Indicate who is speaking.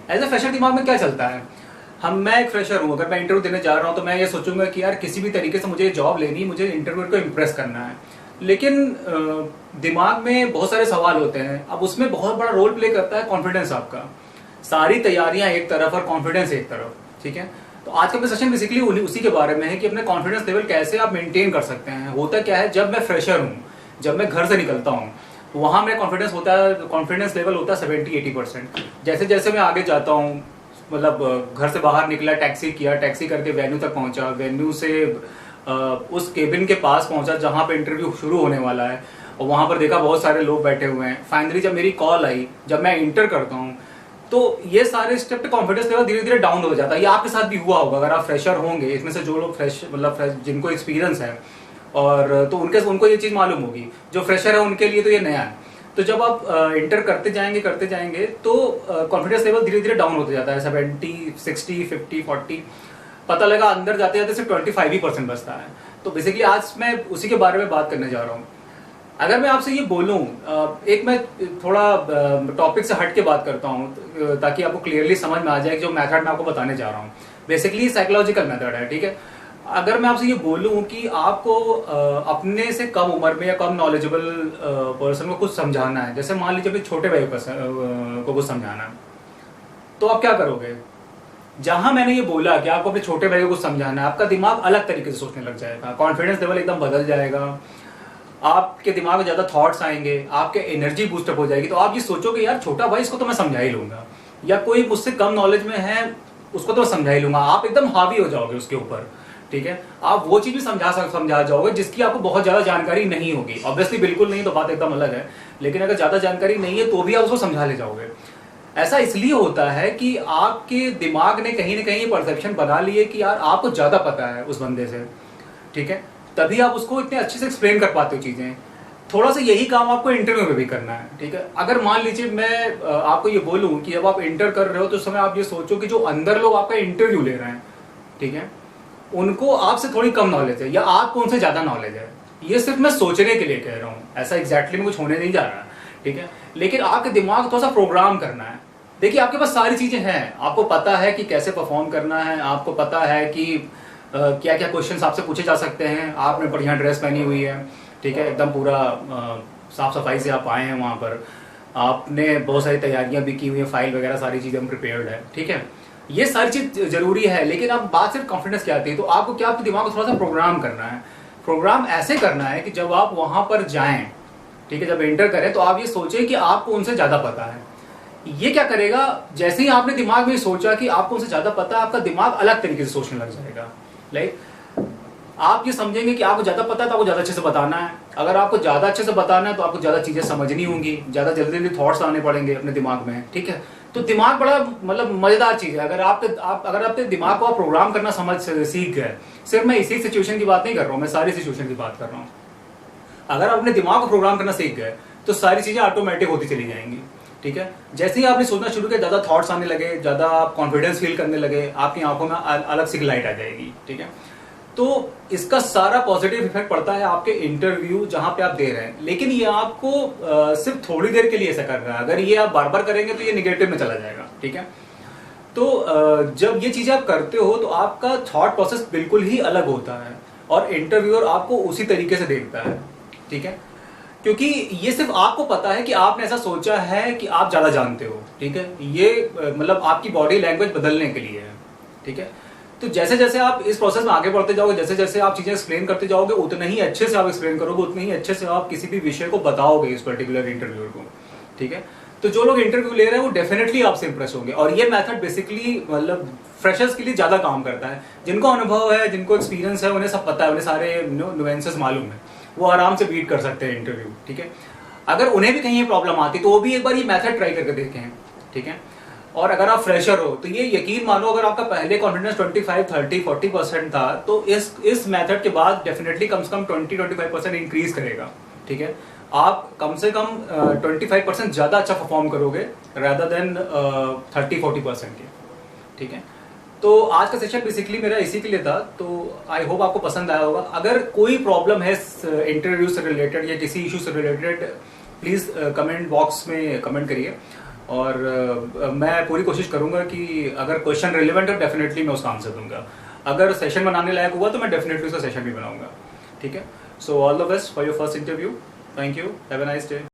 Speaker 1: As a fresher दिमाग में क्या चलता है, मैं एक फ्रेशर हूँ, अगर मैं इंटरव्यू देने जा रहा हूँ तो मैं ये सोचूंगा कि यार किसी भी तरीके से मुझे जॉब लेनी है, मुझे इंटरव्यू को इम्प्रेस करना है। लेकिन दिमाग में बहुत सारे सवाल होते हैं। अब उसमें बहुत बड़ा रोल प्ले करता है कॉन्फिडेंस आपका। सारी तैयारियां एक तरफ और कॉन्फिडेंस एक तरफ, ठीक है। तो आज का सेशन बेसिकली उसी के बारे में है कि अपने कॉन्फिडेंस लेवल कैसे आप मेंटेन कर सकते हैं। होता क्या है, जब मैं फ्रेशर हूँ, जब मैं घर से निकलता हूँ, वहां मेरा कॉन्फिडेंस लेवल होता है 70-80%। जैसे जैसे मैं आगे जाता हूँ, मतलब घर से बाहर निकला, टैक्सी किया, टैक्सी करके वेन्यू तक पहुंचा, वेन्यू से उस केबिन के पास पहुंचा जहां पे इंटरव्यू शुरू होने वाला है, और वहां पर देखा बहुत सारे लोग बैठे हुए हैं। फाइनली जब मेरी कॉल आई, जब मैं इंटर करता हूँ, तो ये सारे स्टेप पे कॉन्फिडेंस लेवल धीरे धीरे डाउन हो जाता है। ये आपके साथ भी हुआ होगा अगर आप फ्रेशर होंगे। इसमें से जो लोग फ्रेश जिनको एक्सपीरियंस है, और तो उनको ये चीज मालूम होगी। जो फ्रेशर है उनके लिए तो ये नया है। तो जब आप इंटर करते जाएंगे तो कॉन्फिडेंस लेवल धीरे धीरे डाउन होते जाता है, 70, 60, 50, 40। पता लगा अंदर जाते जाते सिर्फ 25% बचता है। तो बेसिकली आज मैं उसी के बारे में बात करने जा रहा हूँ। अगर मैं आपसे ये बोलूं, एक मैं थोड़ा टॉपिक से हट के बात करता हूँ ताकि आपको क्लियरली समझ में आ जाए कि जो मेथड मैं आपको बताने जा रहा हूँ बेसिकली साइकोलॉजिकल मेथड है, ठीक है। अगर मैं आपसे ये बोलूं कि आपको अपने से कम उम्र में या कम नॉलेजेबल पर्सन को कुछ समझाना है, जैसे मान लीजिए अपने छोटे भाई को कुछ समझाना है, तो आप क्या करोगे? जहां मैंने ये बोला कि आपको अपने छोटे भाई को कुछ समझाना है, आपका दिमाग अलग तरीके से सोचने लग जाएगा, कॉन्फिडेंस लेवल एकदम बदल जाएगा, आपके दिमाग में ज्यादा थॉट्स आएंगे, आपके एनर्जी बूस्टअप हो जाएगी। तो आप ये सोचोगे यार छोटा भाई इसको तो मैं समझा ही लूंगा, या कोई मुझसे कम नॉलेज में है उसको तो मैं समझा ही लूंगा। आप एकदम हावी हो जाओगे उसके ऊपर, ठीक है। आप वो चीज भी समझा जाओगे जिसकी आपको बहुत ज्यादा जानकारी नहीं होगी। ऑब्वियसली बिल्कुल नहीं तो बात एकदम अलग है, लेकिन अगर ज्यादा जानकारी नहीं है तो भी आप उसको समझा ले जाओगे। ऐसा इसलिए होता है कि आपके दिमाग ने कहीं ना कहीं परसेप्शन बना ली है कि यार आपको ज्यादा पता है उस बंदे से, ठीक है। तभी आप उसको इतने अच्छे से एक्सप्लेन कर पाते हो चीजें। थोड़ा सा यही काम आपको इंटरव्यू में भी करना है, ठीक है। अगर मान लीजिए मैं आपको ये बोलूं कि जब आप इंटर कर रहे हो तो उस समय आप ये सोचो कि जो अंदर लोग आपका इंटरव्यू ले रहे हैं, ठीक है, उनको आपसे थोड़ी कम नॉलेज है या आपको उनसे ज्यादा नॉलेज है। ये सिर्फ मैं सोचने के लिए कह रहा हूँ, ऐसा एग्जैक्टली में कुछ होने नहीं जा रहा, ठीक है। लेकिन आपके दिमाग थोड़ा सा प्रोग्राम करना है। देखिए आपके पास सारी चीजें हैं, आपको पता है कि कैसे परफॉर्म करना है, आपको पता है कि क्या क्या क्वेश्चंस आपसे पूछे जा सकते हैं। आपने बढ़िया ड्रेस पहनी हुई है, ठीक है, एकदम पूरा साफ सफाई से आप आए हैं वहां पर, आपने बहुत सारी तैयारियां भी की हुई है, फाइल वगैरह सारी चीजें प्रिपेयर्ड है, ठीक है। ये सारी चीज जरूरी है। लेकिन अब बात सिर्फ कॉन्फिडेंस की आती है, तो आपको क्या आपके दिमाग को थोड़ा सा प्रोग्राम करना है। प्रोग्राम ऐसे करना है कि जब आप वहां पर जाएं, ठीक है, जब एंटर करें तो आप ये सोचें कि आपको उनसे ज्यादा पता है। ये क्या करेगा, जैसे ही आपने दिमाग में सोचा कि आपको उनसे ज्यादा पता है, आपका दिमाग अलग तरीके से सोचने लग जाएगा। लाइक आप ये समझेंगे कि आपको ज्यादा पता है तो आपको ज्यादा अच्छे से बताना है। अगर आपको ज्यादा अच्छे से बताना है तो आपको ज्यादा चीजें समझनी होंगी, ज्यादा जल्दी जल्दी थॉट्स आने पड़ेंगे अपने दिमाग में, ठीक है। तो दिमाग बड़ा मतलब मजेदार चीज है। अगर अपने दिमाग को आप प्रोग्राम करना सीख गए, सिर्फ मैं इसी सिचुएशन की बात नहीं कर रहा हूँ, मैं सारी सिचुएशन की बात कर रहा हूँ। अगर आप अपने दिमाग को प्रोग्राम करना सीख गए तो सारी चीजें ऑटोमेटिक होती चली जाएंगी, ठीक है। जैसे ही आपने सोचना शुरू किया, ज्यादा थॉट्स आने लगे, ज्यादा आप कॉन्फिडेंस फील करने लगे, आपकी आंखों में अलग सी लाइट आ जाएगी, ठीक है। तो इसका सारा पॉजिटिव इफेक्ट पड़ता है आपके इंटरव्यू जहां पे आप दे रहे हैं। लेकिन ये आपको सिर्फ थोड़ी देर के लिए ऐसा कर रहा है। अगर ये आप बार बार करेंगे तो ये निगेटिव में चला जाएगा, ठीक है। तो जब ये चीजें आप करते हो तो आपका थॉट प्रोसेस बिल्कुल ही अलग होता है और इंटरव्यूअर आपको उसी तरीके से देखता है, ठीक है। क्योंकि ये सिर्फ आपको पता है कि आपने ऐसा सोचा है कि आप ज्यादा जानते हो, ठीक है। ये मतलब आपकी बॉडी लैंग्वेज बदलने के लिए है, ठीक है। तो जैसे जैसे आप इस प्रोसेस में आगे बढ़ते जाओगे, जैसे जैसे आप चीजें एक्सप्लेन करते जाओगे, उतने ही अच्छे से आप एक्सप्लेन करोगे, उतने ही अच्छे से आप किसी भी विषय को बताओगे इस पर्टिकुलर इंटरव्यूअर को, ठीक है। तो जो लोग इंटरव्यू ले रहे हैं वो डेफिनेटली आपसे इंप्रेस होंगे। और ये मेथड बेसिकली मतलब फ्रेशर्स के लिए ज्यादा काम करता है। जिनको अनुभव है, जिनको एक्सपीरियंस है, उन्हें सब पता है, उन्हें सारे नुएंसेस मालूम है, वो आराम से बीट कर सकते हैं इंटरव्यू, ठीक है। अगर उन्हें भी कहीं प्रॉब्लम आती तो वो भी एक बार ये मेथड ट्राई करके देखें, ठीक है। और अगर आप फ्रेशर हो तो ये यकीन मानो, अगर आपका पहले कॉन्फिडेंस 25, 30, 40% था तो इस मेथड के बाद डेफिनेटली कम से कम 20-25% इंक्रीज करेगा, ठीक है। आप कम से कम 25% ज्यादा अच्छा परफॉर्म करोगे रादर देन 30-40% के, ठीक है। तो आज का सेशन बेसिकली मेरा इसी के लिए था। तो आई होप आपको पसंद आया होगा। अगर कोई प्रॉब्लम है इंटरव्यू से रिलेटेड या किसी इशू से रिलेटेड, प्लीज कमेंट बॉक्स में कमेंट करिए। और मैं पूरी कोशिश करूंगा कि अगर क्वेश्चन रिलेवेंट है डेफिनेटली मैं उसका आंसर दूंगा। अगर सेशन बनाने लायक हुआ तो मैं डेफिनेटली उसका सेशन भी बनाऊंगा। ठीक है, so all the best for your first interview. Thank you, have a nice day.